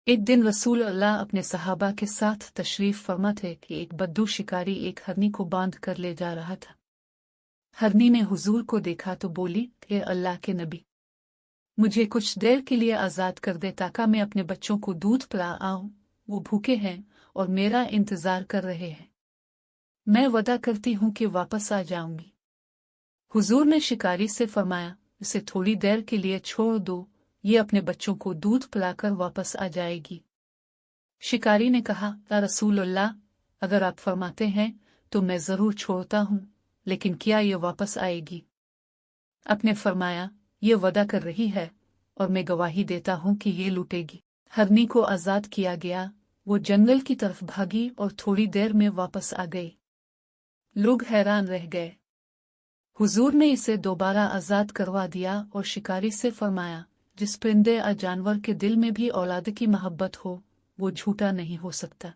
एक दिन रसूल अल्लाह अपने सहाबा के साथ तशरीफ फरमा थे कि एक बद्दू शिकारी एक हरनी को बांध कर ले जा रहा था। हरनी ने हुजूर को देखा तो बोली, हे अल्लाह के नबी, मुझे कुछ देर के लिए आज़ाद कर दे ताकि मैं अपने बच्चों को दूध पिला आऊं। वो भूखे हैं और मेरा इंतजार कर रहे हैं। मैं वादा करती हूं कि वापस आ जाऊंगी। हुजूर ने शिकारी से फरमाया, इसे थोड़ी देर के लिए छोड़ दो, ये अपने बच्चों को दूध पिलाकर वापस आ जाएगी। शिकारी ने कहा, या रसूल अल्लाह, अगर आप फरमाते हैं तो मैं जरूर छोड़ता हूं, लेकिन क्या ये वापस आएगी? आपने फरमाया, ये वादा कर रही है और मैं गवाही देता हूं कि ये लूटेगी। हरनी को आजाद किया गया। वो जंगल की तरफ भागी और थोड़ी देर में वापस आ गई। लोग हैरान रह गए। हुजूर ने इसे दोबारा आजाद करवा दिया और शिकारी से फरमाया, जिस परिंदे या जानवर के दिल में भी औलाद की मोहब्बत हो, वो झूठा नहीं हो सकता।